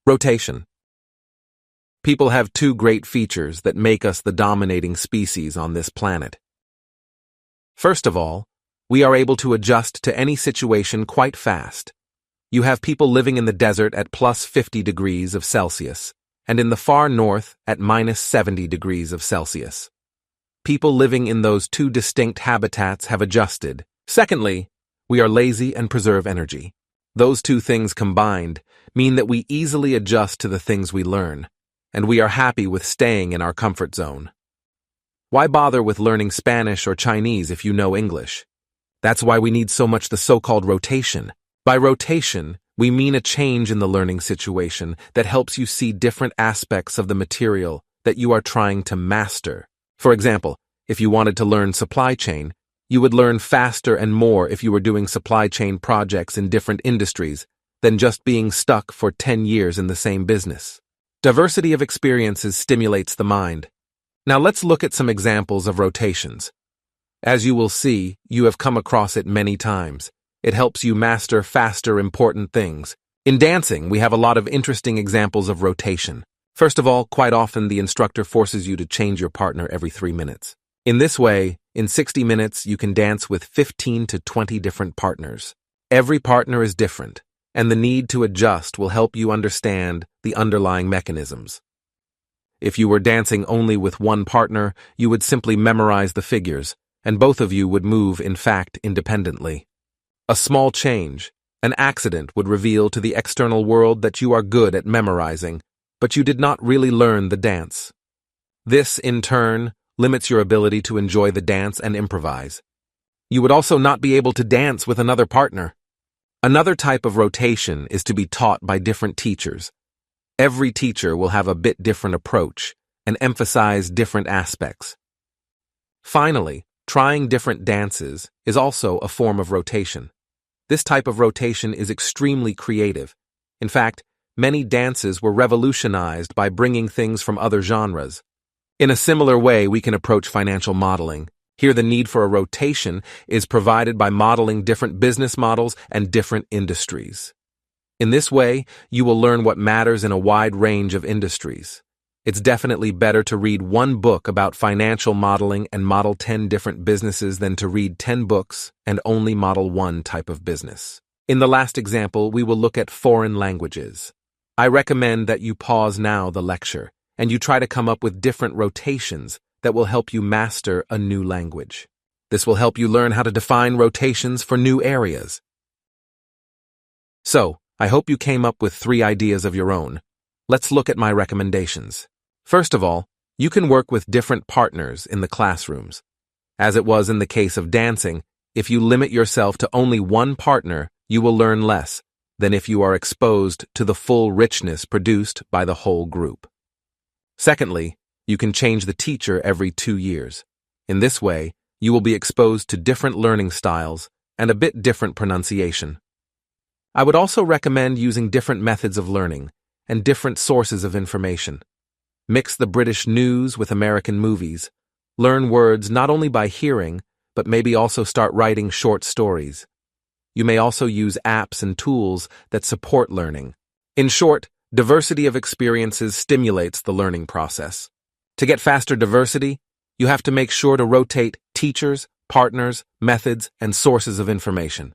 Rotation. People have two great features that make us the dominating species on this planet. First of all, we are able to adjust to any situation quite fast. You have people living in the desert at plus 50 degrees of Celsius, and in the far north at minus 70 degrees of Celsius. People living in those two distinct habitats have adjusted. Secondly, we are lazy and preserve energy. Those two things combined mean that we easily adjust to the things we learn, and we are happy with staying in our comfort zone. Why bother with learning Spanish or Chinese if you know English? That's why we need so much the so-called rotation. By rotation, we mean a change in the learning situation that helps you see different aspects of the material that you are trying to master. For example, if you wanted to learn supply chain, you would learn faster and more if you were doing supply chain projects in different industries than just being stuck for 10 years in the same business. Diversity of experiences stimulates the mind. Now let's look at some examples of rotations. As you will see, you have come across it many times. It helps you master faster important things. In dancing, we have a lot of interesting examples of rotation. First of all, quite often the instructor forces you to change your partner every 3 minutes. In this way, in 60 minutes, you can dance with 15 to 20 different partners. Every partner is different, and the need to adjust will help you understand the underlying mechanisms. If you were dancing only with one partner, you would simply memorize the figures, and both of you would move, in fact, independently. A small change, an accident would reveal to the external world that you are good at memorizing, but you did not really learn the dance. This, in turn, limits your ability to enjoy the dance and improvise. You would also not be able to dance with another partner. Another type of rotation is to be taught by different teachers. Every teacher will have a bit different approach and emphasize different aspects. Finally, trying different dances is also a form of rotation. This type of rotation is extremely creative. In fact, many dances were revolutionized by bringing things from other genres. In a similar way, we can approach financial modeling. Here, the need for a rotation is provided by modeling different business models and different industries. In this way, you will learn what matters in a wide range of industries. It's definitely better to read one book about financial modeling and model 10 different businesses than to read 10 books and only model one type of business. In the last example, we will look at foreign languages. I recommend that you pause now the lecture and you try to come up with different rotations that will help you master a new language. This will help you learn how to define rotations for new areas. So, I hope you came up with 3 ideas of your own. Let's look at my recommendations. First of all, you can work with different partners in the classrooms. As it was in the case of dancing, if you limit yourself to only one partner, you will learn less than if you are exposed to the full richness produced by the whole group. Secondly, you can change the teacher every 2 years. In this way, you will be exposed to different learning styles and a bit different pronunciation. I would also recommend using different methods of learning and different sources of information. Mix the British news with American movies. Learn words not only by hearing, but maybe also start writing short stories. You may also use apps and tools that support learning. In short, diversity of experiences stimulates the learning process. To get faster diversity, you have to make sure to rotate teachers, partners, methods, and sources of information.